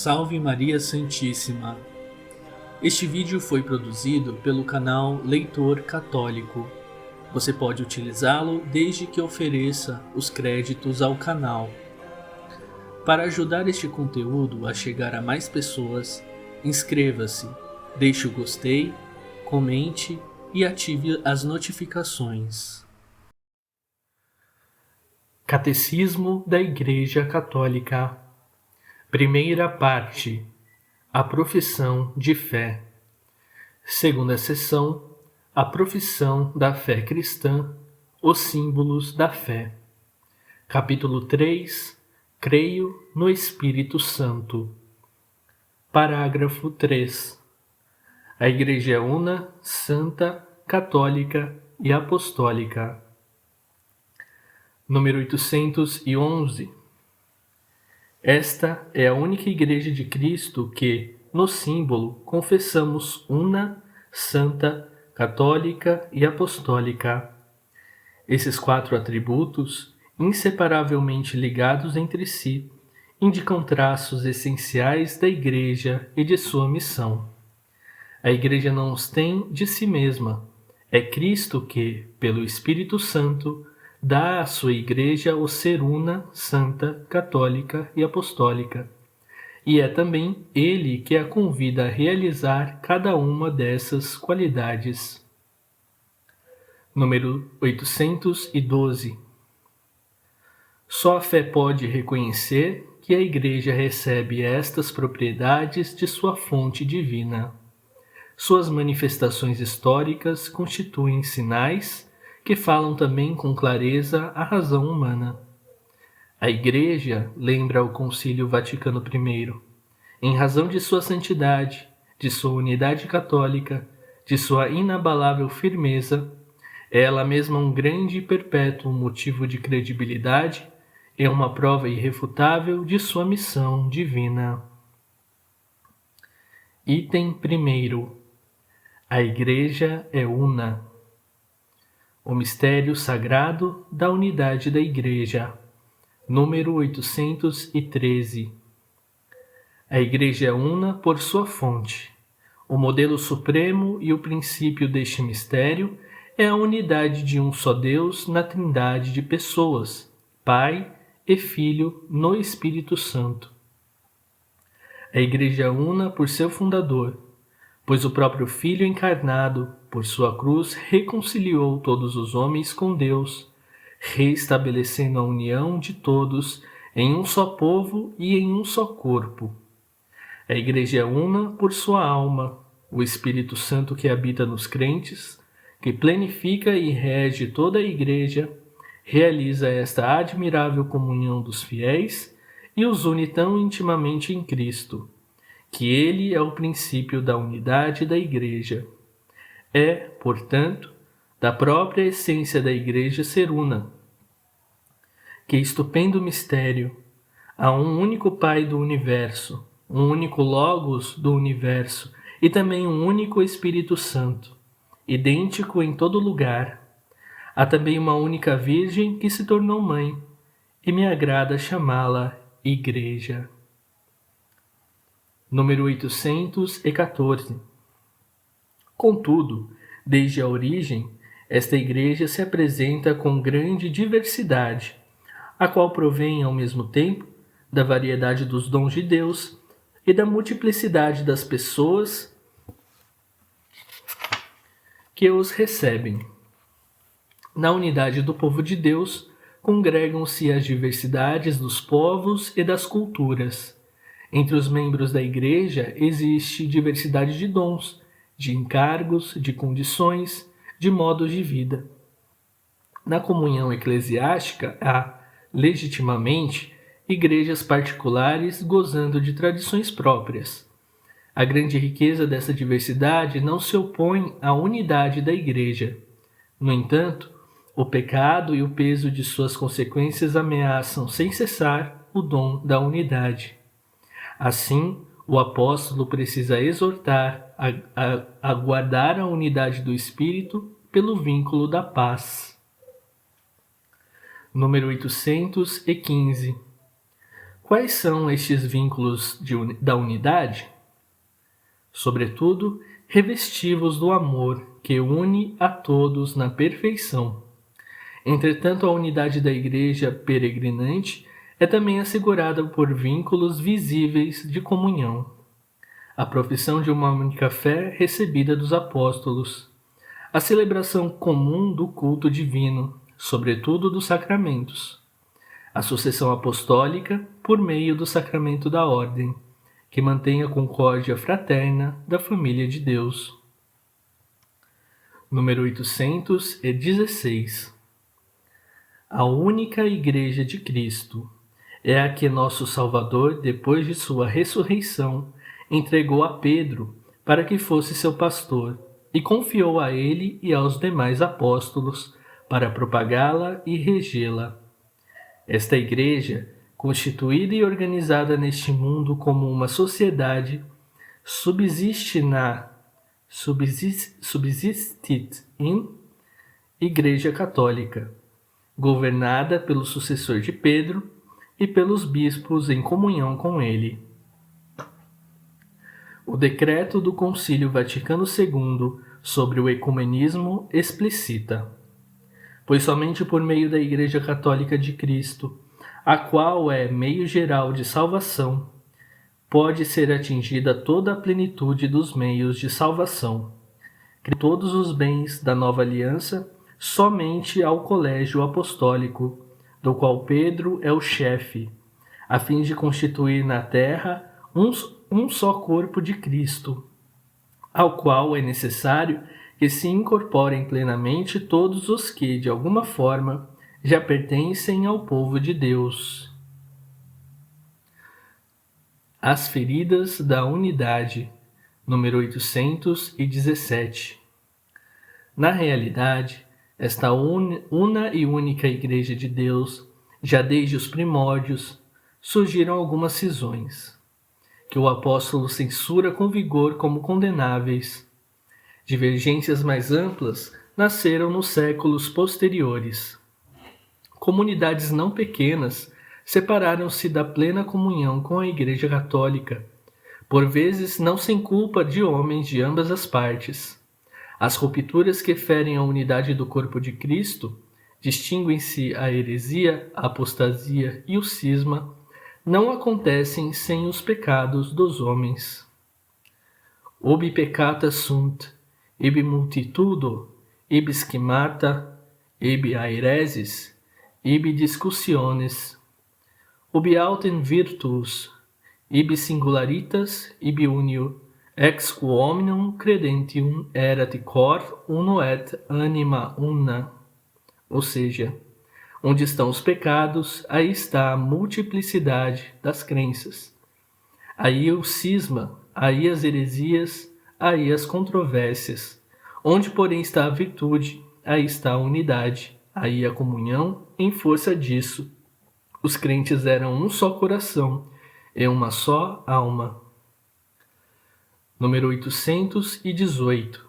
Salve Maria Santíssima! Este vídeo foi produzido pelo canal Leitor Católico. Você pode utilizá-lo desde que ofereça os créditos ao canal. Para ajudar este conteúdo a chegar a mais pessoas, inscreva-se, deixe o gostei, comente e ative as notificações. Catecismo da Igreja Católica. Primeira parte. A profissão de fé. Segunda seção. A profissão da fé cristã. Os símbolos da fé. Capítulo 3. Creio no Espírito Santo. Parágrafo 3. A Igreja é una, santa, católica e apostólica. Número 811. Esta é a única Igreja de Cristo que, no símbolo, confessamos una, santa, católica e apostólica. Esses 4 atributos, inseparavelmente ligados entre si, indicam traços essenciais da Igreja e de sua missão. A Igreja não os tem de si mesma. É Cristo que, pelo Espírito Santo, dá à sua Igreja o ser una, santa, católica e apostólica. E é também Ele que a convida a realizar cada uma dessas qualidades. Número 812. Só a fé pode reconhecer que a Igreja recebe estas propriedades de sua fonte divina. Suas manifestações históricas constituem sinais que falam também com clareza a razão humana. A Igreja, lembra o Concílio Vaticano I, em razão de sua santidade, de sua unidade católica, de sua inabalável firmeza, é ela mesma um grande e perpétuo motivo de credibilidade e uma prova irrefutável de sua missão divina. Item 1. A Igreja é una. O mistério sagrado da unidade da Igreja. Número 813. A Igreja é una por sua fonte. O modelo supremo e o princípio deste mistério é a unidade de um só Deus na trindade de pessoas, Pai e Filho no Espírito Santo. A Igreja é una por seu fundador, pois o próprio Filho encarnado, por sua cruz, reconciliou todos os homens com Deus, reestabelecendo a união de todos em um só povo e em um só corpo. A Igreja é una por sua alma, o Espírito Santo que habita nos crentes, que planifica e rege toda a Igreja, realiza esta admirável comunhão dos fiéis e os une tão intimamente em Cristo, que Ele é o princípio da unidade da Igreja. É, portanto, da própria essência da Igreja ser una. Que estupendo mistério! Há um único Pai do Universo, um único Logos do Universo e também um único Espírito Santo, idêntico em todo lugar. Há também uma única Virgem que se tornou mãe, e me agrada chamá-la Igreja. Número 814. Contudo, desde a origem, esta Igreja se apresenta com grande diversidade, a qual provém ao mesmo tempo da variedade dos dons de Deus e da multiplicidade das pessoas que os recebem. Na unidade do povo de Deus, congregam-se as diversidades dos povos e das culturas. Entre os membros da Igreja existe diversidade de dons, de encargos, de condições, de modos de vida. Na comunhão eclesiástica há, legitimamente, igrejas particulares gozando de tradições próprias. A grande riqueza dessa diversidade não se opõe à unidade da Igreja. No entanto, o pecado e o peso de suas consequências ameaçam sem cessar o dom da unidade. Assim, o apóstolo precisa exortar a guardar a unidade do Espírito pelo vínculo da paz. Número 815. Quais são estes vínculos da unidade? Sobretudo, revesti-vos do amor que une a todos na perfeição. Entretanto, a unidade da Igreja peregrinante é também assegurada por vínculos visíveis de comunhão. A profissão de uma única fé recebida dos apóstolos, a celebração comum do culto divino, sobretudo dos sacramentos, a sucessão apostólica por meio do sacramento da ordem, que mantém a concórdia fraterna da família de Deus. Número 816. A única Igreja de Cristo é a que nosso Salvador, depois de sua ressurreição, entregou a Pedro para que fosse seu pastor e confiou a ele e aos demais apóstolos para propagá-la e regê-la. Esta Igreja, constituída e organizada neste mundo como uma sociedade, subsistit in Igreja Católica, governada pelo sucessor de Pedro e pelos bispos em comunhão com ele. O decreto do Concílio Vaticano II sobre o ecumenismo explicita: pois somente por meio da Igreja Católica de Cristo, a qual é meio geral de salvação, pode ser atingida toda a plenitude dos meios de salvação, que todos os bens da nova aliança somente ao colégio apostólico, do qual Pedro é o chefe, a fim de constituir na terra um só corpo de Cristo, ao qual é necessário que se incorporem plenamente todos os que, de alguma forma, já pertencem ao povo de Deus. As feridas da unidade, número 817. Na realidade, esta una e única Igreja de Deus, já desde os primórdios, surgiram algumas cisões, que o apóstolo censura com vigor como condenáveis. Divergências mais amplas nasceram nos séculos posteriores. Comunidades não pequenas separaram-se da plena comunhão com a Igreja Católica, por vezes não sem culpa de homens de ambas as partes. As rupturas que ferem a unidade do corpo de Cristo, distinguem-se a heresia, a apostasia e o cisma, não acontecem sem os pecados dos homens. Ubi peccata sunt, ibi multitudo, ibi schemata, ibi aeresis, ibi discussiones, ubi autem virtus, ibi singularitas, ibi unio, ex quo hominum credentium erat cor uno et anima una. Ou seja, onde estão os pecados, aí está a multiplicidade das crenças. Aí o cisma, aí as heresias, aí as controvérsias. Onde, porém, está a virtude, aí está a unidade, aí a comunhão. Em força disso, os crentes eram um só coração e uma só alma. Número 818.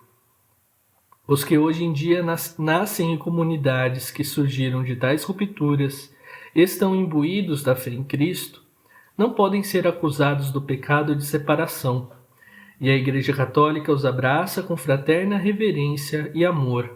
Os que hoje em dia nascem em comunidades que surgiram de tais rupturas e estão imbuídos da fé em Cristo, não podem ser acusados do pecado de separação, e a Igreja Católica os abraça com fraterna reverência e amor.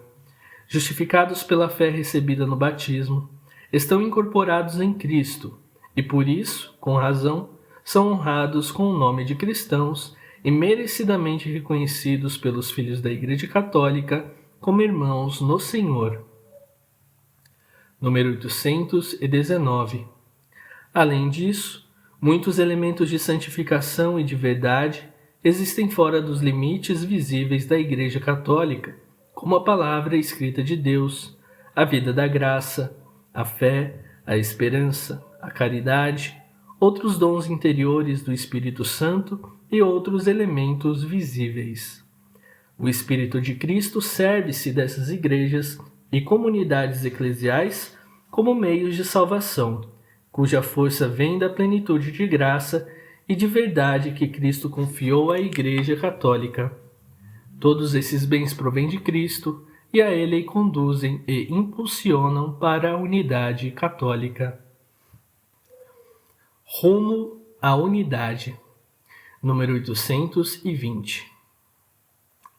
Justificados pela fé recebida no batismo, estão incorporados em Cristo, e por isso, com razão, são honrados com o nome de cristãos e merecidamente reconhecidos pelos filhos da Igreja Católica como irmãos no Senhor. Número 819. Além disso, muitos elementos de santificação e de verdade existem fora dos limites visíveis da Igreja Católica, como a palavra escrita de Deus, a vida da graça, a fé, a esperança, a caridade, outros dons interiores do Espírito Santo e outros elementos visíveis. O Espírito de Cristo serve-se dessas igrejas e comunidades eclesiais como meios de salvação, cuja força vem da plenitude de graça e de verdade que Cristo confiou à Igreja Católica. Todos esses bens provêm de Cristo e a Ele conduzem e impulsionam para a unidade católica. Rumo à unidade. Número 820.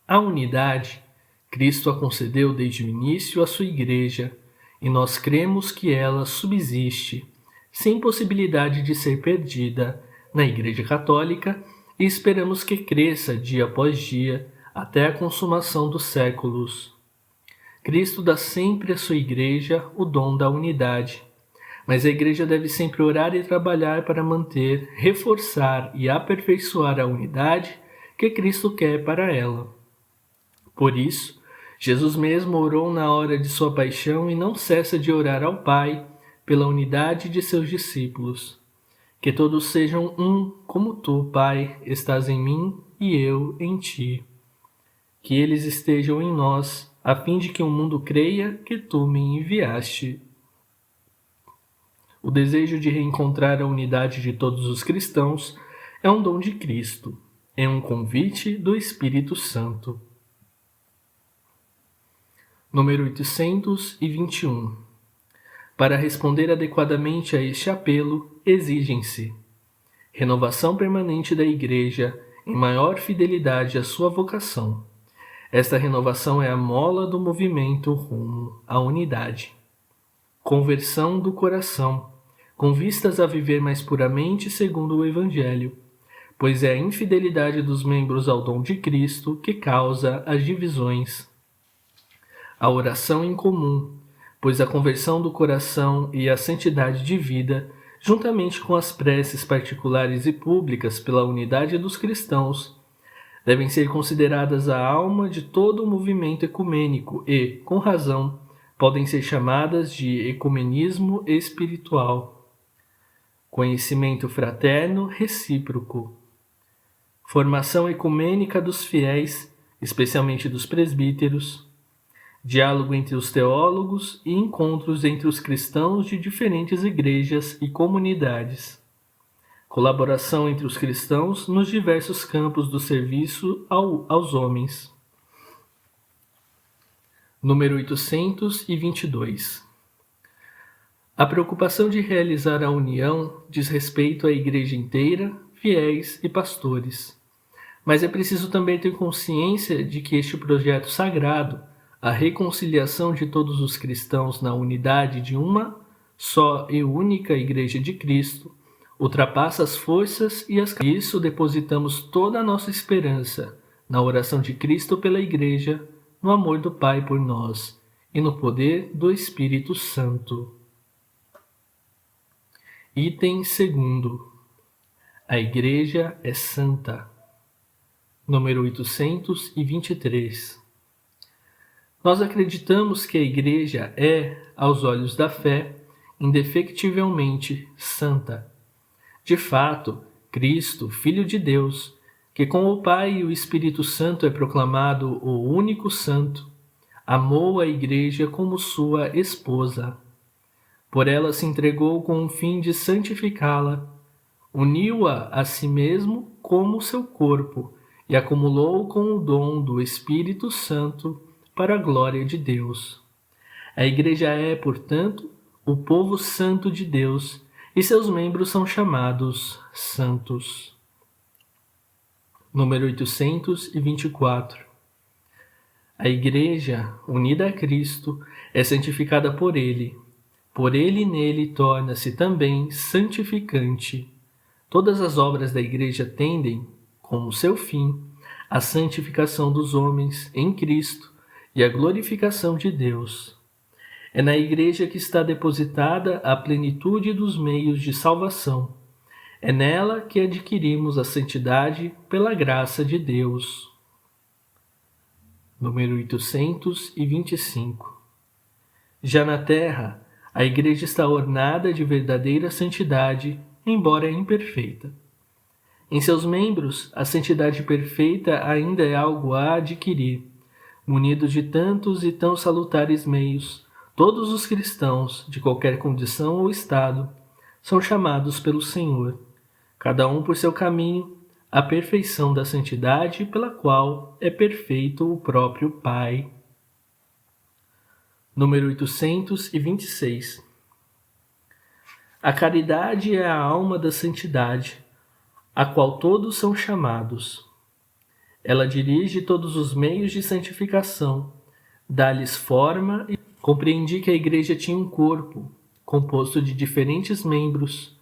A unidade, Cristo a concedeu desde o início à sua Igreja, e nós cremos que ela subsiste, sem possibilidade de ser perdida, na Igreja Católica, e esperamos que cresça dia após dia, até a consumação dos séculos. Cristo dá sempre à sua Igreja o dom da unidade, mas a Igreja deve sempre orar e trabalhar para manter, reforçar e aperfeiçoar a unidade que Cristo quer para ela. Por isso, Jesus mesmo orou na hora de sua paixão e não cessa de orar ao Pai pela unidade de seus discípulos. Que todos sejam um, como tu, Pai, estás em mim e eu em ti. Que eles estejam em nós, a fim de que o mundo creia que tu me enviaste. O desejo de reencontrar a unidade de todos os cristãos é um dom de Cristo, é um convite do Espírito Santo. Número 821. Para responder adequadamente a este apelo, exigem-se renovação permanente da Igreja em maior fidelidade à sua vocação. Esta renovação é a mola do movimento rumo à unidade. Conversão do coração, com vistas a viver mais puramente segundo o Evangelho, pois é a infidelidade dos membros ao dom de Cristo que causa as divisões. A oração em comum, pois a conversão do coração e a santidade de vida, juntamente com as preces particulares e públicas pela unidade dos cristãos, devem ser consideradas a alma de todo o movimento ecumênico e, com razão, podem ser chamadas de ecumenismo espiritual. Conhecimento fraterno recíproco. Formação ecumênica dos fiéis, especialmente dos presbíteros. Diálogo entre os teólogos e encontros entre os cristãos de diferentes igrejas e comunidades. Colaboração entre os cristãos nos diversos campos do serviço aos homens. Número 822. A preocupação de realizar a união diz respeito à Igreja inteira, fiéis e pastores. Mas é preciso também ter consciência de que este projeto sagrado, a reconciliação de todos os cristãos na unidade de uma só e única Igreja de Cristo, ultrapassa as forças e as... Por isso depositamos toda a nossa esperança na oração de Cristo pela Igreja, no amor do Pai por nós e no poder do Espírito Santo. Item 2. A Igreja é Santa. Número 823. Nós acreditamos que a Igreja é, aos olhos da fé, indefectivelmente santa. De fato, Cristo, Filho de Deus, que com o Pai e o Espírito Santo é proclamado o único santo, amou a Igreja como sua esposa. Por ela se entregou com o fim de santificá-la, uniu-a a si mesmo como seu corpo e acumulou com o dom do Espírito Santo para a glória de Deus. A Igreja é, portanto, o povo santo de Deus, e seus membros são chamados santos. Número 824. A Igreja, unida a Cristo, é santificada por Ele. Por Ele e nele torna-se também santificante. Todas as obras da Igreja tendem, como seu fim, à santificação dos homens em Cristo e à glorificação de Deus. É na Igreja que está depositada a plenitude dos meios de salvação. É nela que adquirimos a santidade pela graça de Deus. Número 825. Já na terra, a Igreja está ornada de verdadeira santidade, embora imperfeita. Em seus membros, a santidade perfeita ainda é algo a adquirir. Munidos de tantos e tão salutares meios, todos os cristãos, de qualquer condição ou estado, são chamados pelo Senhor, cada um por seu caminho, à perfeição da santidade pela qual é perfeito o próprio Pai. Número 826. A caridade é a alma da santidade, a qual todos são chamados. Ela dirige todos os meios de santificação, dá-lhes forma e compreendi que a Igreja tinha um corpo, composto de diferentes membros.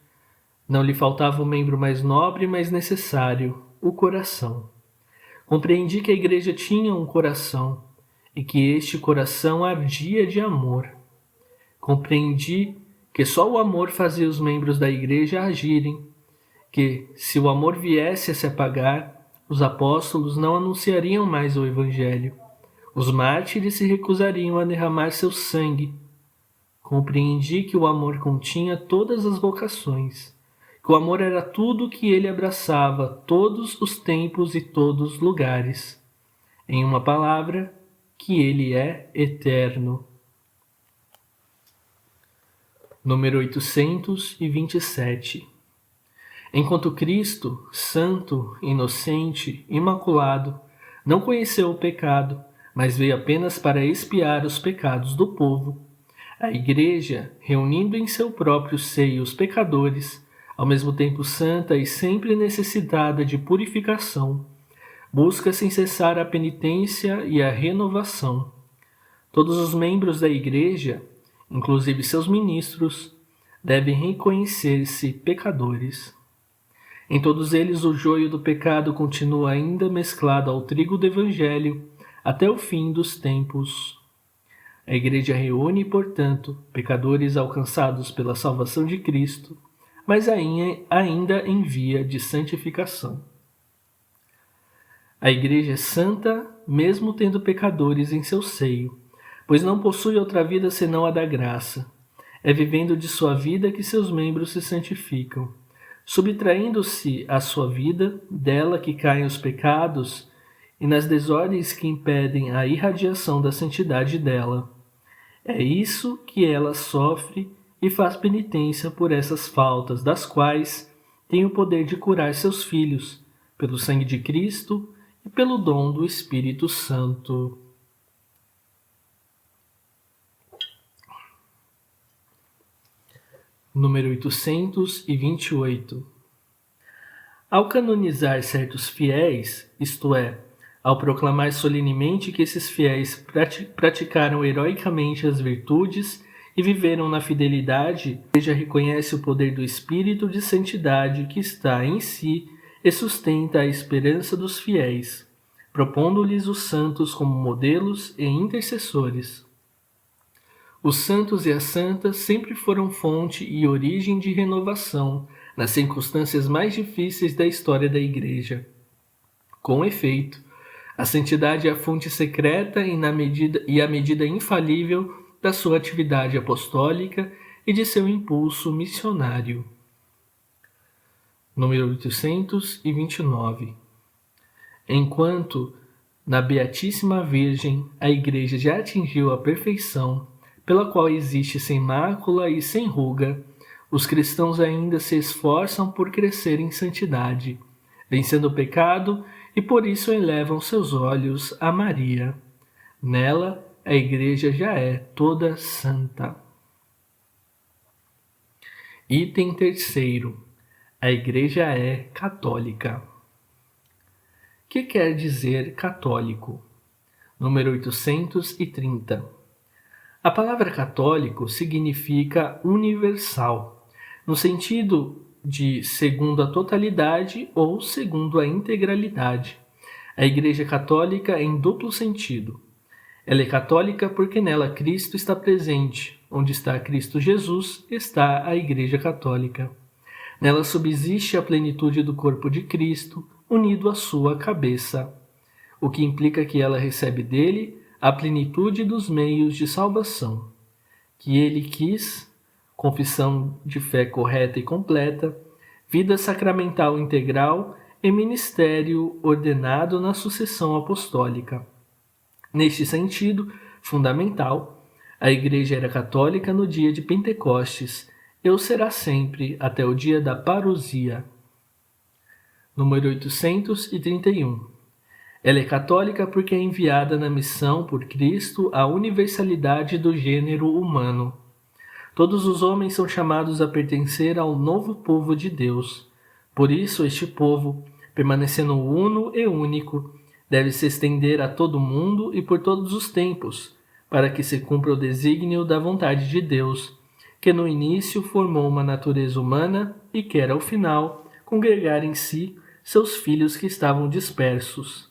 Não lhe faltava o membro mais nobre e mais necessário, o coração. Compreendi que a Igreja tinha um coração e que este coração ardia de amor. Compreendi que só o amor fazia os membros da Igreja agirem, que, se o amor viesse a se apagar, os apóstolos não anunciariam mais o Evangelho. Os mártires se recusariam a derramar seu sangue. Compreendi que o amor continha todas as vocações, que o amor era tudo que ele abraçava, todos os tempos e todos os lugares. Em uma palavra, que ele é eterno. Número 827. Enquanto Cristo, santo, inocente, imaculado, não conheceu o pecado, mas veio apenas para expiar os pecados do povo, a Igreja, reunindo em seu próprio seio os pecadores, ao mesmo tempo santa e sempre necessitada de purificação, busca sem cessar a penitência e a renovação. Todos os membros da Igreja, inclusive seus ministros, devem reconhecer-se pecadores. Em todos eles o joio do pecado continua ainda mesclado ao trigo do Evangelho até o fim dos tempos. A Igreja reúne, portanto, pecadores alcançados pela salvação de Cristo, mas ainda em via de santificação. A Igreja é santa, mesmo tendo pecadores em seu seio, pois não possui outra vida senão a da graça. É vivendo de sua vida que seus membros se santificam. Subtraindo-se à sua vida, dela que caem os pecados e nas desordens que impedem a irradiação da santidade dela. É isso que ela sofre e faz penitência por essas faltas, das quais tem o poder de curar seus filhos, pelo sangue de Cristo e pelo dom do Espírito Santo. Número 828. Ao canonizar certos fiéis, isto é, ao proclamar solenemente que esses fiéis praticaram heroicamente as virtudes e viveram na fidelidade, a Igreja reconhece o poder do Espírito de santidade que está em si e sustenta a esperança dos fiéis, propondo-lhes os santos como modelos e intercessores. Os santos e as santas sempre foram fonte e origem de renovação nas circunstâncias mais difíceis da história da Igreja. Com efeito, a santidade é a fonte secreta e a medida infalível da sua atividade apostólica e de seu impulso missionário. Número 829. Enquanto, na Beatíssima Virgem, a Igreja já atingiu a perfeição, pela qual existe sem mácula e sem ruga, os cristãos ainda se esforçam por crescer em santidade, vencendo o pecado e por isso elevam seus olhos a Maria. Nela, a Igreja já é toda santa. Item 3º. A Igreja é católica. Que quer dizer católico? Número 830. A palavra católico significa universal, no sentido de segundo a totalidade ou segundo a integralidade. A Igreja Católica é em duplo sentido. Ela é católica porque nela Cristo está presente. Onde está Cristo Jesus, está a Igreja Católica. Nela subsiste a plenitude do corpo de Cristo, unido à sua cabeça, o que implica que ela recebe dele a plenitude dos meios de salvação, que ele quis, confissão de fé correta e completa, vida sacramental integral e ministério ordenado na sucessão apostólica. Neste sentido fundamental, a Igreja era católica no dia de Pentecostes e o será sempre até o dia da parousia. Número 831. Ela é católica porque é enviada na missão por Cristo à universalidade do gênero humano. Todos os homens são chamados a pertencer ao novo povo de Deus. Por isso, este povo, permanecendo uno e único, deve se estender a todo o mundo e por todos os tempos, para que se cumpra o desígnio da vontade de Deus, que no início formou uma natureza humana e quer, ao final, congregar em si seus filhos que estavam dispersos.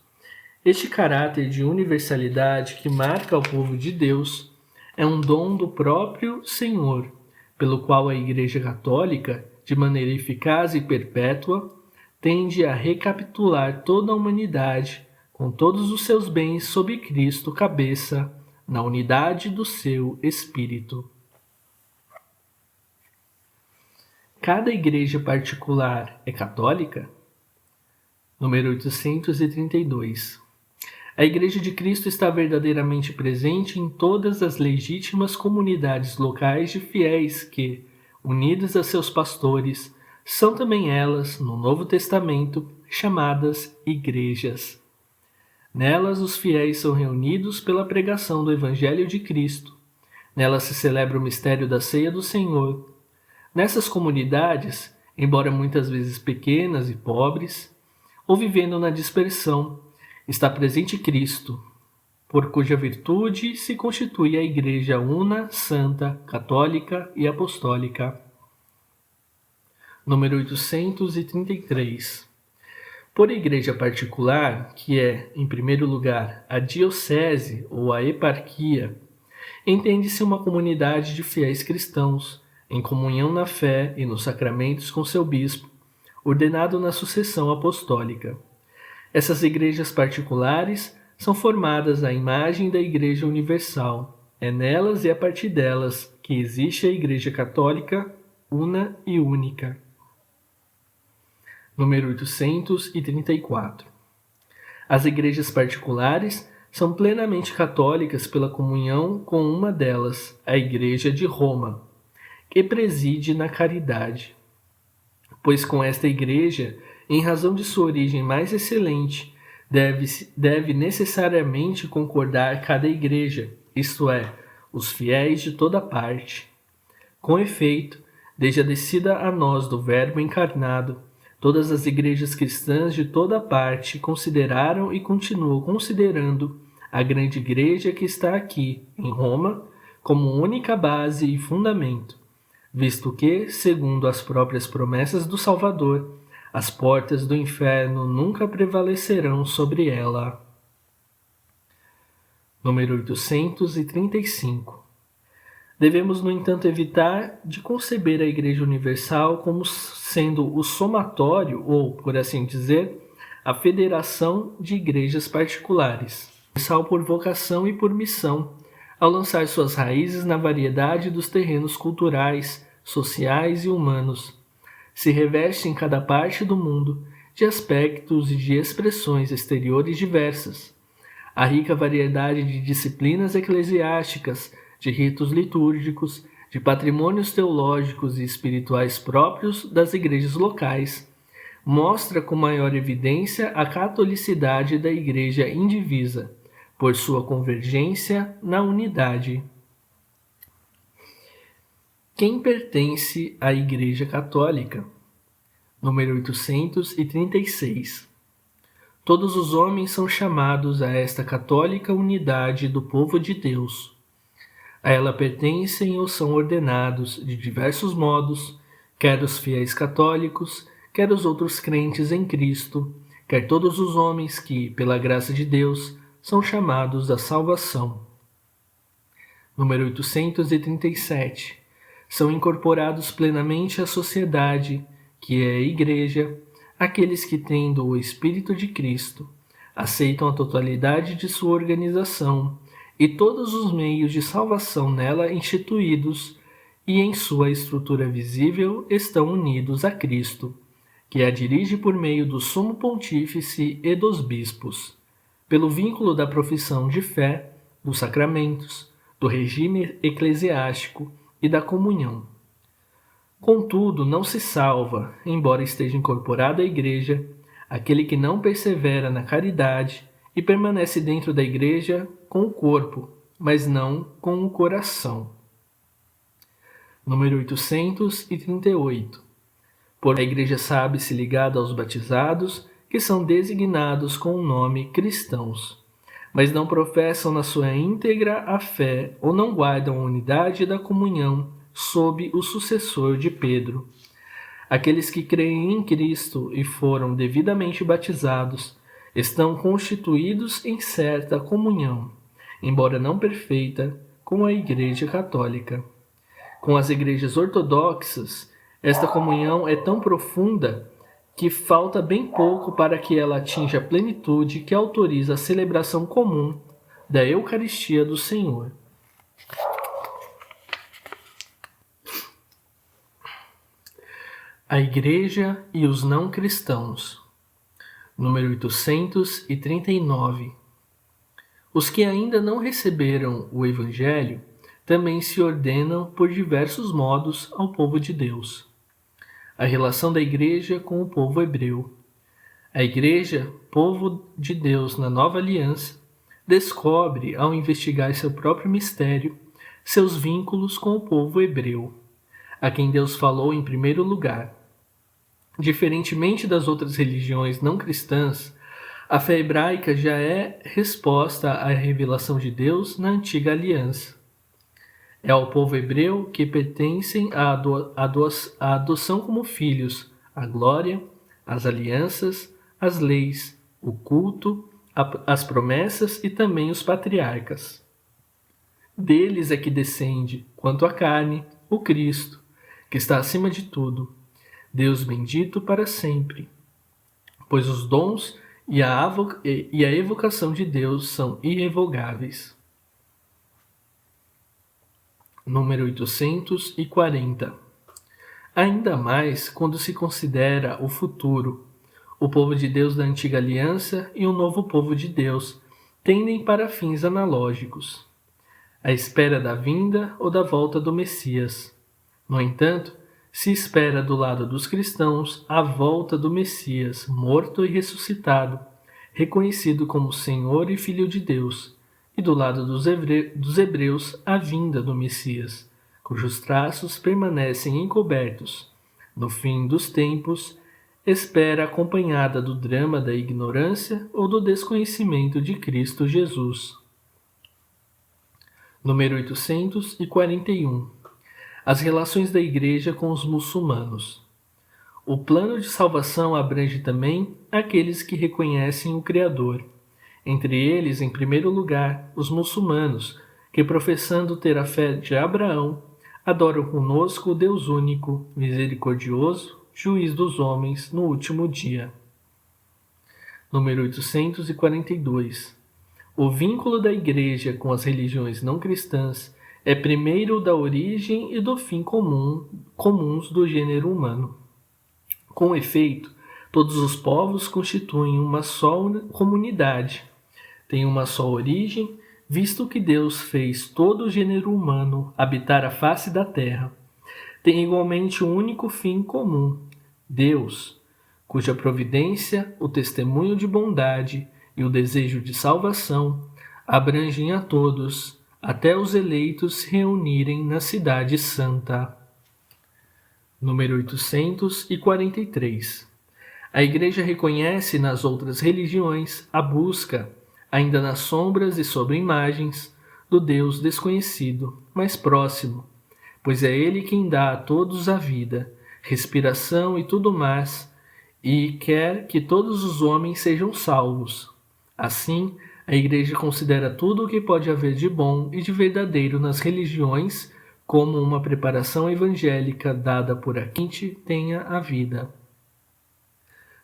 Este caráter de universalidade que marca o povo de Deus é um dom do próprio Senhor, pelo qual a Igreja Católica, de maneira eficaz e perpétua, tende a recapitular toda a humanidade, com todos os seus bens sob Cristo cabeça, na unidade do seu Espírito. Cada igreja particular é católica? Número 832. A Igreja de Cristo está verdadeiramente presente em todas as legítimas comunidades locais de fiéis que, unidas a seus pastores, são também elas, no Novo Testamento, chamadas igrejas. Nelas os fiéis são reunidos pela pregação do Evangelho de Cristo. Nelas se celebra o mistério da ceia do Senhor. Nessas comunidades, embora muitas vezes pequenas e pobres, ou vivendo na dispersão, está presente Cristo, por cuja virtude se constitui a Igreja una, santa, católica e apostólica. Número 833. Por igreja particular, que é, em primeiro lugar, a diocese ou a eparquia, entende-se uma comunidade de fiéis cristãos, em comunhão na fé e nos sacramentos com seu bispo, ordenado na sucessão apostólica. Essas igrejas particulares são formadas à imagem da Igreja Universal. É nelas e a partir delas que existe a Igreja Católica, una e única. Número 834. As igrejas particulares são plenamente católicas pela comunhão com uma delas, a Igreja de Roma, que preside na caridade. Pois com esta igreja, em razão de sua origem mais excelente, deve necessariamente concordar cada igreja, isto é, os fiéis de toda parte. Com efeito, desde a descida a nós do Verbo encarnado, todas as igrejas cristãs de toda parte consideraram e continuam considerando a grande igreja que está aqui, em Roma, como única base e fundamento, visto que, segundo as próprias promessas do Salvador, as portas do inferno nunca prevalecerão sobre ela. Número 835. Devemos, no entanto, evitar de conceber a Igreja Universal como sendo o somatório, ou, por assim dizer, a federação de igrejas particulares, universal por vocação e por missão, ao lançar suas raízes na variedade dos terrenos culturais, sociais e humanos. Se reveste em cada parte do mundo de aspectos e de expressões exteriores diversas. A rica variedade de disciplinas eclesiásticas, de ritos litúrgicos, de patrimônios teológicos e espirituais próprios das igrejas locais, mostra com maior evidência a catolicidade da Igreja indivisa, por sua convergência na unidade. Quem pertence à Igreja Católica? Número 836. Todos os homens são chamados a esta católica unidade do povo de Deus. A ela pertencem ou são ordenados, de diversos modos, quer os fiéis católicos, quer os outros crentes em Cristo, quer todos os homens que, pela graça de Deus, são chamados à salvação. Número 837. São incorporados plenamente à sociedade, que é a Igreja, aqueles que, tendo o Espírito de Cristo, aceitam a totalidade de sua organização e todos os meios de salvação nela instituídos, e em sua estrutura visível estão unidos a Cristo, que a dirige por meio do Sumo Pontífice e dos bispos, pelo vínculo da profissão de fé, dos sacramentos, do regime eclesiástico e da comunhão. Contudo, não se salva, embora esteja incorporado à Igreja, aquele que não persevera na caridade e permanece dentro da Igreja com o corpo, mas não com o coração. Número 838. Por a Igreja sabe-se ligada aos batizados, que são designados com o nome cristãos, mas não professam na sua íntegra a fé ou não guardam a unidade da comunhão sob o sucessor de Pedro. Aqueles que creem em Cristo e foram devidamente batizados estão constituídos em certa comunhão, embora não perfeita, com a Igreja Católica. Com as igrejas ortodoxas, esta comunhão é tão profunda que falta bem pouco para que ela atinja a plenitude que autoriza a celebração comum da Eucaristia do Senhor. A Igreja e os não cristãos. Número 839. Os que ainda não receberam o Evangelho também se ordenam por diversos modos ao povo de Deus. A relação da Igreja com o povo hebreu. A Igreja, povo de Deus na Nova Aliança, descobre, ao investigar seu próprio mistério, seus vínculos com o povo hebreu, a quem Deus falou em primeiro lugar. Diferentemente das outras religiões não cristãs, a fé hebraica já é resposta à revelação de Deus na Antiga Aliança. É ao povo hebreu que pertencem a adoção como filhos, a glória, as alianças, as leis, o culto, as promessas e também os patriarcas. Deles é que descende, quanto à carne, o Cristo, que está acima de tudo, Deus bendito para sempre, pois os dons e a evocação de Deus são irrevogáveis. Número 840. Ainda mais quando se considera o futuro. O povo de Deus da Antiga Aliança e o novo povo de Deus tendem para fins analógicos, à espera da vinda ou da volta do Messias. No entanto, se espera do lado dos cristãos a volta do Messias, morto e ressuscitado, reconhecido como Senhor e Filho de Deus, e do lado dos hebreus a vinda do Messias, cujos traços permanecem encobertos. No fim dos tempos, espera acompanhada do drama da ignorância ou do desconhecimento de Cristo Jesus. Número 841. As relações da Igreja com os muçulmanos. O plano de salvação abrange também aqueles que reconhecem o Criador. Entre eles, em primeiro lugar, os muçulmanos, que professando ter a fé de Abraão, adoram conosco o Deus único, misericordioso, juiz dos homens no último dia. Número 842. O vínculo da Igreja com as religiões não cristãs é primeiro da origem e do fim comuns do gênero humano. Com efeito, todos os povos constituem uma só comunidade, têm uma só origem, visto que Deus fez todo o gênero humano habitar a face da terra. Tem igualmente um único fim comum, Deus, cuja providência, o testemunho de bondade e o desejo de salvação abrangem a todos, até os eleitos se reunirem na cidade santa. Número 843. A Igreja reconhece nas outras religiões a busca, ainda nas sombras e sobre imagens, do Deus desconhecido, mas próximo, pois é Ele quem dá a todos a vida, respiração e tudo mais, e quer que todos os homens sejam salvos. Assim, a Igreja considera tudo o que pode haver de bom e de verdadeiro nas religiões como uma preparação evangélica dada por a quem tenha a vida.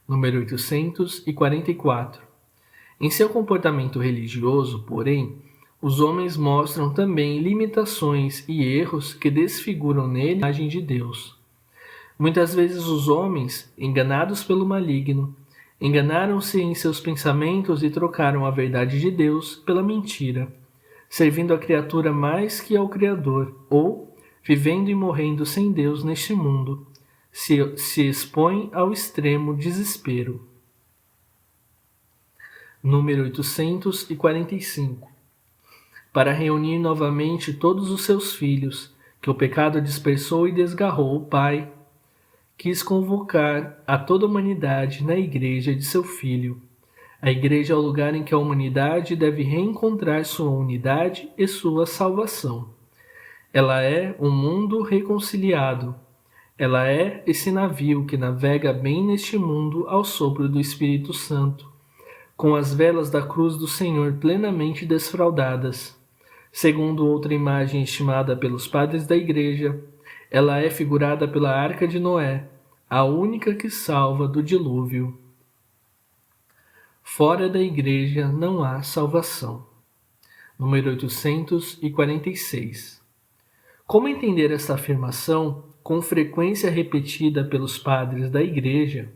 Número 844. Em seu comportamento religioso, porém, os homens mostram também limitações e erros que desfiguram nele a imagem de Deus. Muitas vezes os homens, enganados pelo maligno, enganaram-se em seus pensamentos e trocaram a verdade de Deus pela mentira, servindo a criatura mais que ao Criador, ou, vivendo e morrendo sem Deus neste mundo, se expõem ao extremo desespero. Número 845. Para reunir novamente todos os seus filhos, que o pecado dispersou e desgarrou o Pai, quis convocar a toda a humanidade na Igreja de seu Filho. A Igreja é o lugar em que a humanidade deve reencontrar sua unidade e sua salvação. Ela é um mundo reconciliado. Ela é esse navio que navega bem neste mundo ao sopro do Espírito Santo, com as velas da cruz do Senhor plenamente desfraldadas. Segundo outra imagem estimada pelos padres da Igreja, ela é figurada pela Arca de Noé, a única que salva do dilúvio. Fora da Igreja não há salvação. Número 846. Como entender esta afirmação, com frequência repetida pelos padres da Igreja?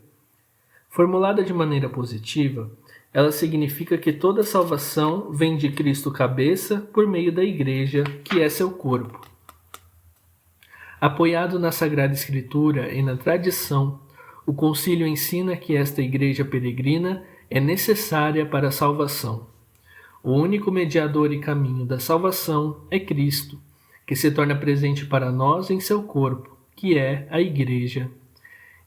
Formulada de maneira positiva, ela significa que toda salvação vem de Cristo cabeça por meio da Igreja, que é seu corpo. Apoiado na Sagrada Escritura e na tradição, o Concílio ensina que esta Igreja peregrina é necessária para a salvação. O único mediador e caminho da salvação é Cristo, que se torna presente para nós em seu corpo, que é a Igreja.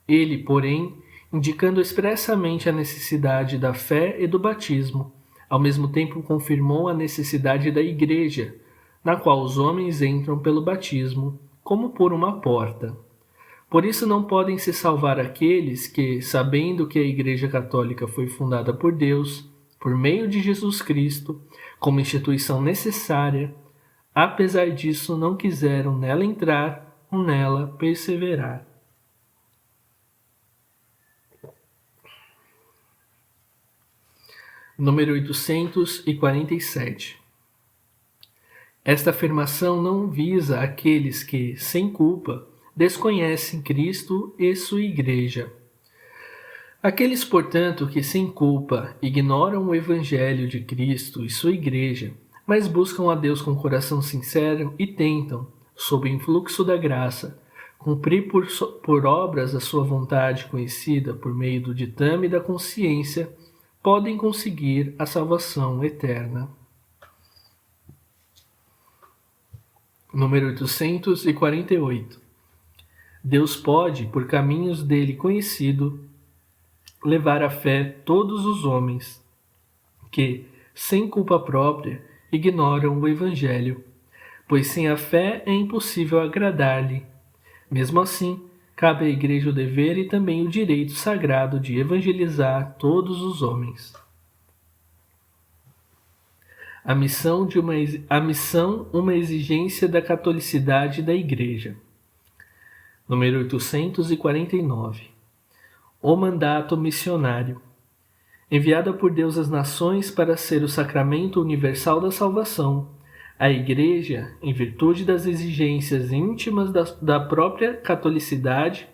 Ele, porém, indicando expressamente a necessidade da fé e do batismo, ao mesmo tempo confirmou a necessidade da Igreja, na qual os homens entram pelo batismo, como por uma porta. Por isso não podem se salvar aqueles que, sabendo que a Igreja Católica foi fundada por Deus, por meio de Jesus Cristo, como instituição necessária, apesar disso não quiseram nela entrar ou nela perseverar. Número 847. Esta afirmação não visa aqueles que, sem culpa, desconhecem Cristo e sua Igreja. Aqueles, portanto, que sem culpa ignoram o Evangelho de Cristo e sua Igreja, mas buscam a Deus com coração sincero e tentam, sob o influxo da graça, cumprir por obras a sua vontade conhecida por meio do ditame da consciência, podem conseguir a salvação eterna. Número 848. Deus pode, por caminhos dele conhecido, levar à fé todos os homens que, sem culpa própria, ignoram o Evangelho, pois sem a fé é impossível agradar-lhe. Mesmo assim, cabe à Igreja o dever e também o direito sagrado de evangelizar todos os homens. A missão, uma exigência da catolicidade da Igreja. Número 849. O mandato missionário. Enviada por Deus às nações para ser o sacramento universal da salvação, a Igreja, em virtude das exigências íntimas da própria catolicidade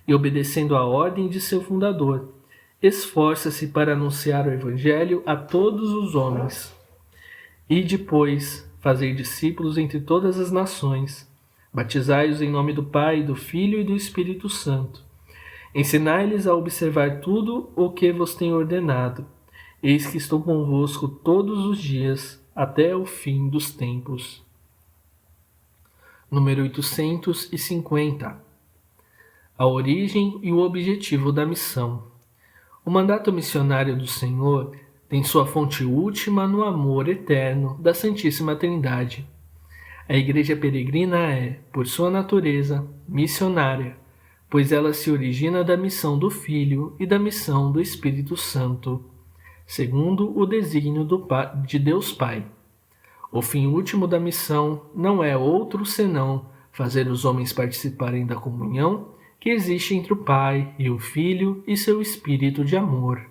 e obedecendo à ordem de seu fundador, esforça-se para anunciar o Evangelho a todos os homens. E depois, fazer discípulos entre todas as nações, batizai-os em nome do Pai, do Filho e do Espírito Santo. Ensinai-lhes a observar tudo o que vos tenho ordenado. Eis que estou convosco todos os dias, até o fim dos tempos. Número 850. A origem e o objetivo da missão. O mandato missionário do Senhor tem sua fonte última no amor eterno da Santíssima Trindade. A Igreja peregrina é, por sua natureza, missionária, pois ela se origina da missão do Filho e da missão do Espírito Santo, segundo o desígnio de Deus Pai. O fim último da missão não é outro senão fazer os homens participarem da comunhão que existe entre o Pai e o Filho e seu Espírito de amor.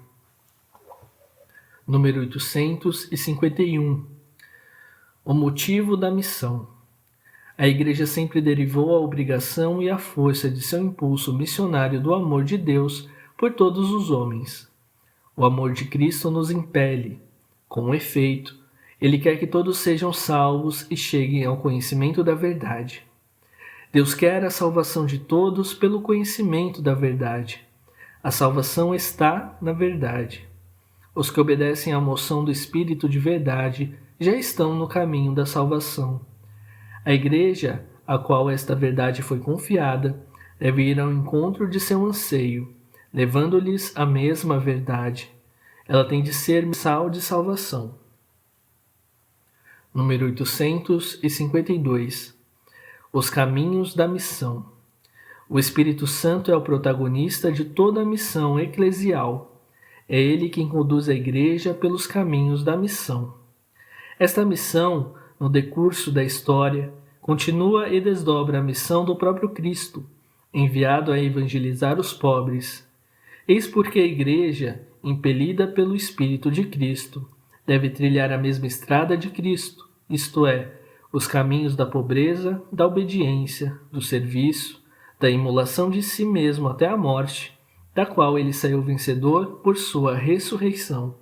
Número 851. O motivo da missão. A Igreja sempre derivou a obrigação e a força de seu impulso missionário do amor de Deus por todos os homens. O amor de Cristo nos impele. Com efeito, Ele quer que todos sejam salvos e cheguem ao conhecimento da verdade. Deus quer a salvação de todos pelo conhecimento da verdade. A salvação está na verdade. Os que obedecem à moção do Espírito de verdade já estão no caminho da salvação. A Igreja a qual esta verdade foi confiada, deve ir ao encontro de seu anseio, levando-lhes a mesma verdade. Ela tem de ser missal de salvação. Número 852. Os caminhos da missão. O Espírito Santo é o protagonista de toda a missão eclesial. É ele quem conduz a Igreja pelos caminhos da missão. Esta missão, no decurso da história, continua e desdobra a missão do próprio Cristo, enviado a evangelizar os pobres. Eis porque a Igreja, impelida pelo Espírito de Cristo, deve trilhar a mesma estrada de Cristo, isto é, os caminhos da pobreza, da obediência, do serviço, da imolação de si mesmo até a morte, da qual ele saiu vencedor por sua ressurreição.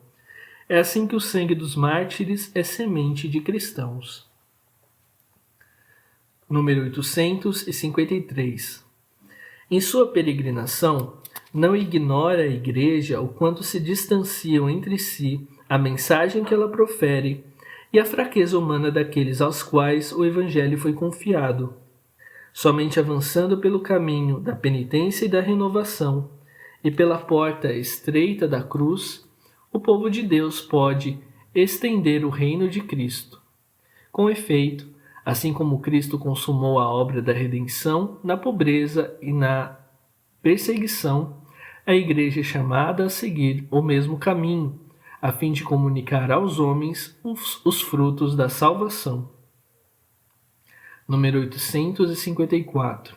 É assim que o sangue dos mártires é semente de cristãos. Número 853. Em sua peregrinação, não ignora a Igreja o quanto se distanciam entre si a mensagem que ela profere e a fraqueza humana daqueles aos quais o Evangelho foi confiado. Somente avançando pelo caminho da penitência e da renovação, e pela porta estreita da cruz, o povo de Deus pode estender o reino de Cristo. Com efeito, assim como Cristo consumou a obra da redenção na pobreza e na perseguição, a Igreja é chamada a seguir o mesmo caminho, a fim de comunicar aos homens os frutos da salvação. Número 854.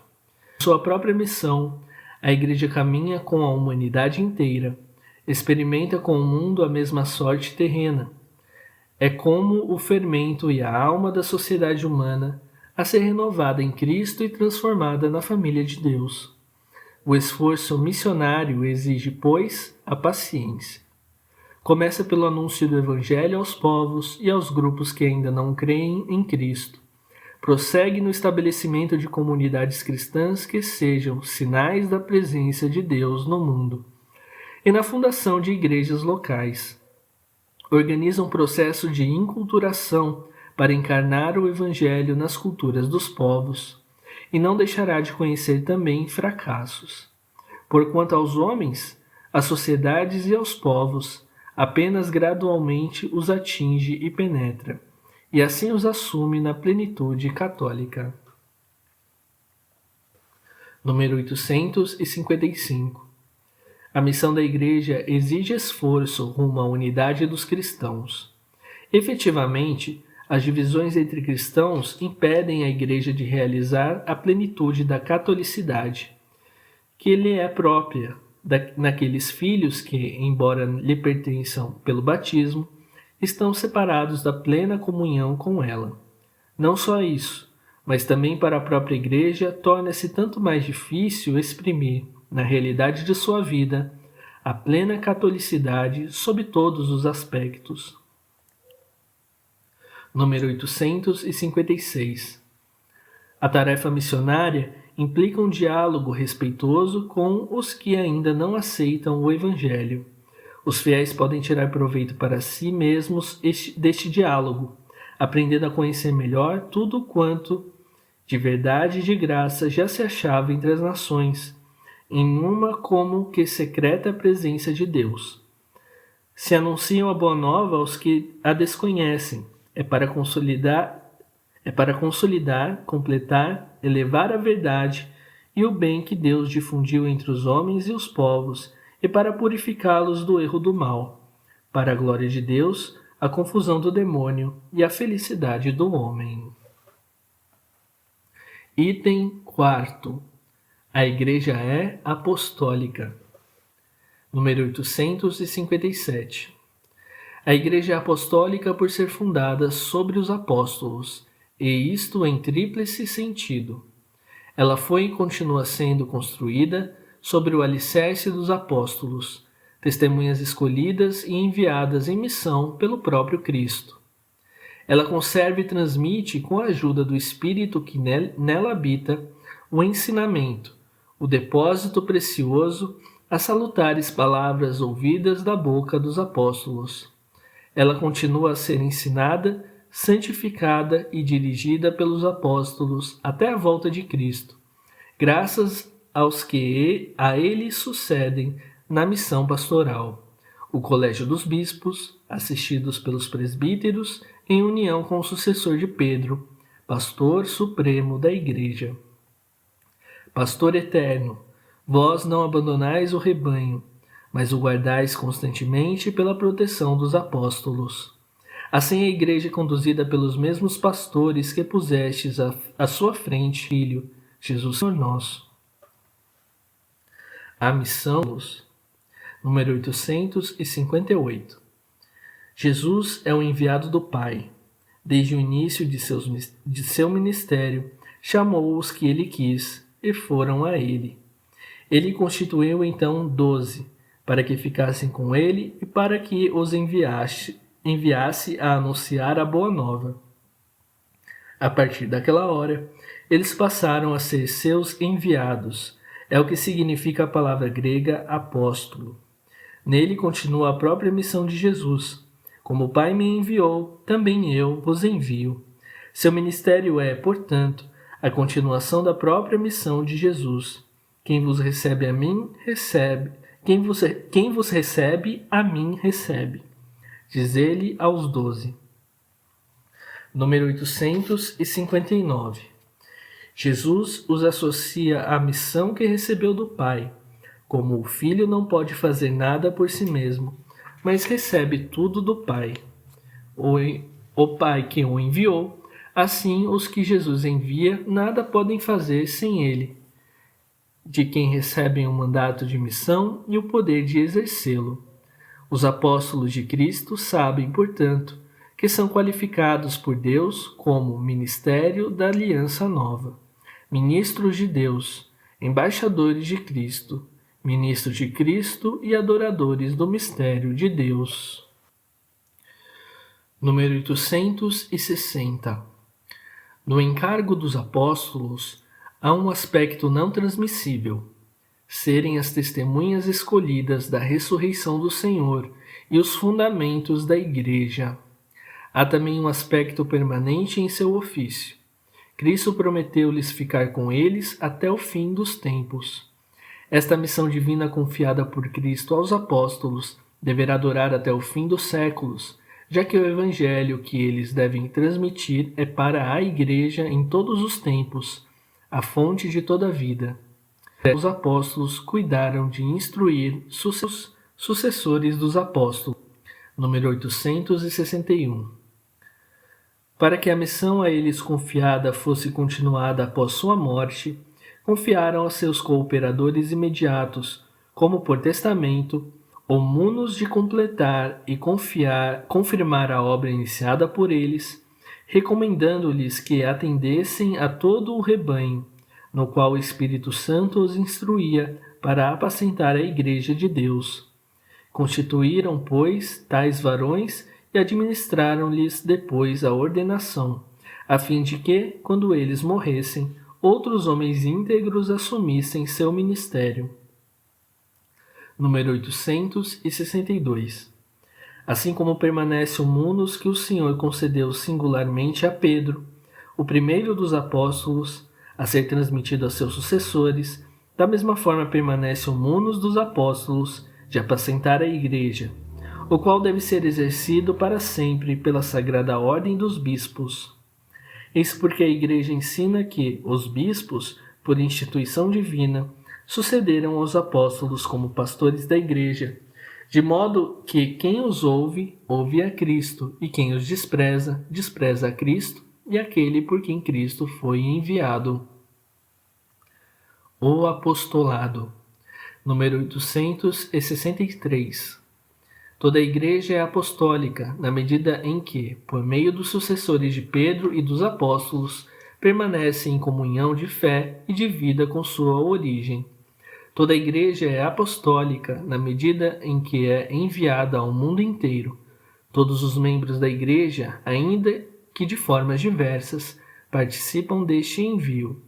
Sua própria missão, a Igreja caminha com a humanidade inteira, experimenta com o mundo a mesma sorte terrena. É como o fermento e a alma da sociedade humana a ser renovada em Cristo e transformada na família de Deus. O esforço missionário exige, pois, a paciência. Começa pelo anúncio do Evangelho aos povos e aos grupos que ainda não creem em Cristo. Prossegue no estabelecimento de comunidades cristãs que sejam sinais da presença de Deus no mundo, e na fundação de igrejas locais. Organiza um processo de inculturação para encarnar o Evangelho nas culturas dos povos, e não deixará de conhecer também fracassos. Porquanto aos homens, às sociedades e aos povos, apenas gradualmente os atinge e penetra, e assim os assume na plenitude católica. Número 855. A missão da Igreja exige esforço rumo à unidade dos cristãos. Efetivamente, as divisões entre cristãos impedem a Igreja de realizar a plenitude da catolicidade, que lhe é própria naqueles filhos que, embora lhe pertençam pelo batismo, estão separados da plena comunhão com ela. Não só isso, mas também para a própria Igreja torna-se tanto mais difícil exprimir, na realidade de sua vida, a plena catolicidade sob todos os aspectos. Número 856. A tarefa missionária implica um diálogo respeitoso com os que ainda não aceitam o Evangelho. Os fiéis podem tirar proveito para si mesmos deste diálogo, aprendendo a conhecer melhor tudo quanto de verdade e de graça já se achava entre as nações, em uma como que secreta presença de Deus. Se anunciam a boa nova aos que a desconhecem, é para consolidar, completar, elevar a verdade e o bem que Deus difundiu entre os homens e os povos, e para purificá-los do erro do mal, para a glória de Deus, a confusão do demônio e a felicidade do homem. Item 4. A Igreja é apostólica. Número 857. A Igreja é apostólica por ser fundada sobre os apóstolos, e isto em tríplice sentido. Ela foi e continua sendo construída sobre o alicerce dos apóstolos, testemunhas escolhidas e enviadas em missão pelo próprio Cristo. Ela conserva e transmite, com a ajuda do Espírito que nela habita, o ensinamento, o depósito precioso, as salutares palavras ouvidas da boca dos apóstolos. Ela continua a ser ensinada santificada e dirigida pelos apóstolos até a volta de Cristo, graças aos que a ele sucedem na missão pastoral. O Colégio dos Bispos, assistidos pelos presbíteros, em união com o sucessor de Pedro, Pastor Supremo da Igreja. Pastor eterno, vós não abandonais o rebanho, mas o guardais constantemente pela proteção dos apóstolos. Assim a Igreja é conduzida pelos mesmos pastores que pusestes à sua frente, Filho, Jesus Senhor nosso. A missão, número 858. Jesus é o enviado do Pai. Desde o início de seu ministério, chamou os que ele quis e foram a ele. Ele constituiu então 12, para que ficassem com ele e para que os enviasse a anunciar a boa nova. A partir daquela hora, eles passaram a ser seus enviados. É o que significa a palavra grega apóstolo. Nele continua a própria missão de Jesus. Como o Pai me enviou, também eu vos envio. Seu ministério é, portanto, a continuação da própria missão de Jesus. Quem vos recebe a mim, recebe. Quem vos recebe, a mim recebe. Diz ele aos 12. Número 859. Jesus os associa à missão que recebeu do Pai. Como o Filho não pode fazer nada por si mesmo, mas recebe tudo do Pai. O Pai que o enviou, assim os que Jesus envia nada podem fazer sem ele, de quem recebem o mandato de missão e o poder de exercê-lo. Os apóstolos de Cristo sabem, portanto, que são qualificados por Deus como ministério da Aliança Nova, ministros de Deus, embaixadores de Cristo, ministros de Cristo e adoradores do mistério de Deus. Número 860. No encargo dos apóstolos, há um aspecto não transmissível: serem as testemunhas escolhidas da ressurreição do Senhor e os fundamentos da Igreja. Há também um aspecto permanente em seu ofício. Cristo prometeu-lhes ficar com eles até o fim dos tempos. Esta missão divina confiada por Cristo aos apóstolos deverá durar até o fim dos séculos, já que o evangelho que eles devem transmitir é para a Igreja em todos os tempos, a fonte de toda a vida. Os apóstolos cuidaram de instruir sucessores dos apóstolos. Número 861. Para que a missão a eles confiada fosse continuada após sua morte, confiaram a seus cooperadores imediatos, como por testamento, o munus de completar e confirmar a obra iniciada por eles, recomendando-lhes que atendessem a todo o rebanho, no qual o Espírito Santo os instruía para apacentar a Igreja de Deus. Constituíram, pois, tais varões e administraram-lhes depois a ordenação, a fim de que, quando eles morressem, outros homens íntegros assumissem seu ministério. Número 862. Assim como permanece o munus que o Senhor concedeu singularmente a Pedro, o primeiro dos apóstolos, a ser transmitido a seus sucessores, da mesma forma permanece o munus dos apóstolos de apacentar a Igreja, o qual deve ser exercido para sempre pela sagrada ordem dos bispos. Eis porque a Igreja ensina que os bispos, por instituição divina, sucederam aos apóstolos como pastores da Igreja, de modo que quem os ouve, ouve a Cristo, e quem os despreza, despreza a Cristo e aquele por quem Cristo foi enviado. O apostolado. Número 863. Toda a Igreja é apostólica, na medida em que, por meio dos sucessores de Pedro e dos apóstolos, permanece em comunhão de fé e de vida com sua origem. Toda a Igreja é apostólica, na medida em que é enviada ao mundo inteiro. Todos os membros da Igreja, ainda que de formas diversas, participam deste envio.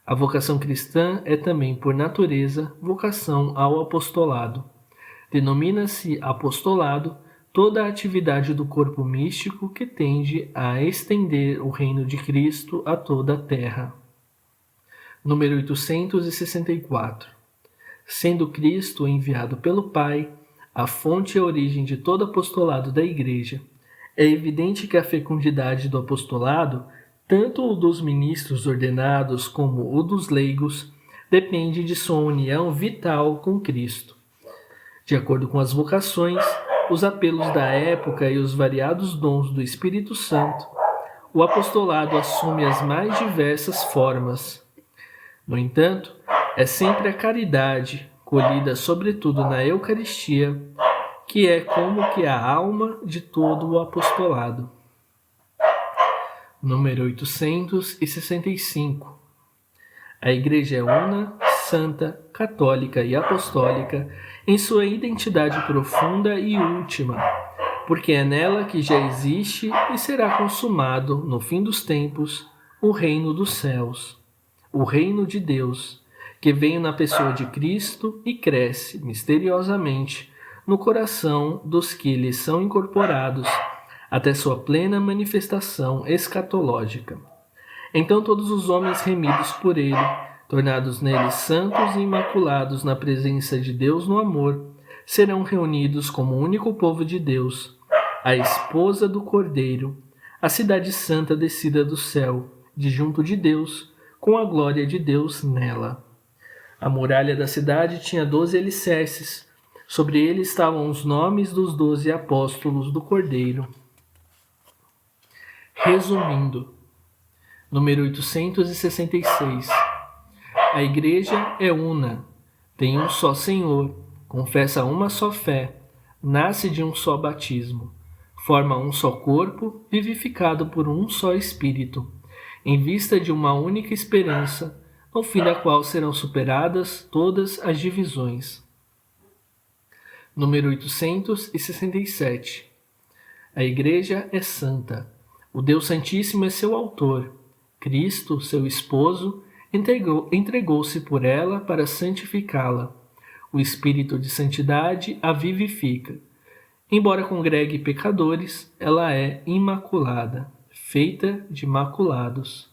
A vocação cristã é também, por natureza, vocação ao apostolado. Denomina-se apostolado toda a atividade do corpo místico que tende a estender o reino de Cristo a toda a terra. Número 864. Sendo Cristo enviado pelo Pai, a fonte e a origem de todo apostolado da Igreja, é evidente que a fecundidade do apostolado, tanto o dos ministros ordenados como o dos leigos, depende de sua união vital com Cristo. De acordo com as vocações, os apelos da época e os variados dons do Espírito Santo, o apostolado assume as mais diversas formas. No entanto, é sempre a caridade, colhida sobretudo na Eucaristia, que é como que a alma de todo o apostolado. Número 865. A Igreja é una, santa, católica e apostólica em sua identidade profunda e última, porque é nela que já existe e será consumado, no fim dos tempos, o reino dos céus, o reino de Deus, que veio na pessoa de Cristo e cresce misteriosamente no coração dos que lhe são incorporados, até sua plena manifestação escatológica. Então todos os homens remidos por ele, tornados nele santos e imaculados na presença de Deus no amor, serão reunidos como único povo de Deus, a esposa do Cordeiro, a cidade santa descida do céu, de junto de Deus, com a glória de Deus nela. A muralha da cidade tinha 12 alicerces. Sobre ele estavam os nomes dos 12 apóstolos do Cordeiro. Resumindo, número 866. A Igreja é una, tem um só Senhor, confessa uma só fé, nasce de um só batismo, forma um só corpo, vivificado por um só Espírito, em vista de uma única esperança, no fim da qual serão superadas todas as divisões. Número 867. A Igreja é santa. O Deus Santíssimo é seu autor. Cristo, seu esposo, entregou-se por ela para santificá-la. O Espírito de santidade a vivifica. Embora congregue pecadores, ela é imaculada, feita de maculados.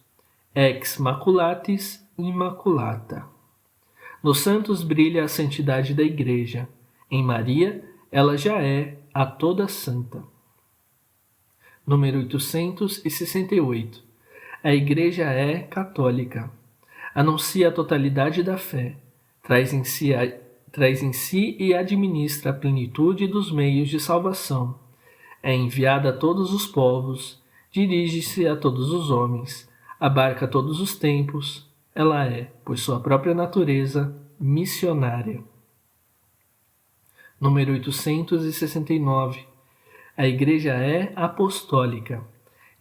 Ex maculatis immaculata. Nos santos brilha a santidade da Igreja. Em Maria, ela já é a toda santa. Número 868. A Igreja é católica. Anuncia a totalidade da fé. Traz em si e administra a plenitude dos meios de salvação. É enviada a todos os povos. Dirige-se a todos os homens. Abarca todos os tempos. Ela é, por sua própria natureza, missionária. Número 869. A Igreja é apostólica.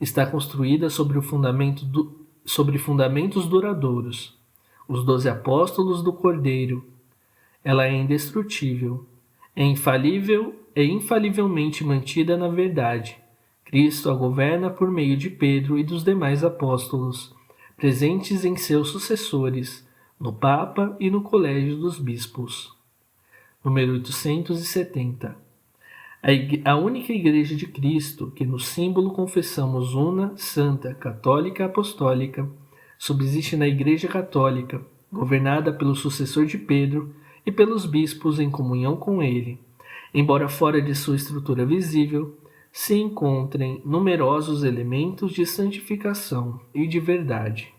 Está construída sobre fundamentos duradouros. Os 12 apóstolos do Cordeiro. Ela é indestrutível. É infalível e infalivelmente mantida na verdade. Cristo a governa por meio de Pedro e dos demais apóstolos, presentes em seus sucessores, no Papa e no Colégio dos Bispos. Número 870. A única Igreja de Cristo, que no símbolo confessamos una, santa, católica, apostólica, subsiste na Igreja Católica, governada pelo sucessor de Pedro e pelos bispos em comunhão com ele, embora fora de sua estrutura visível, se encontrem numerosos elementos de santificação e de verdade.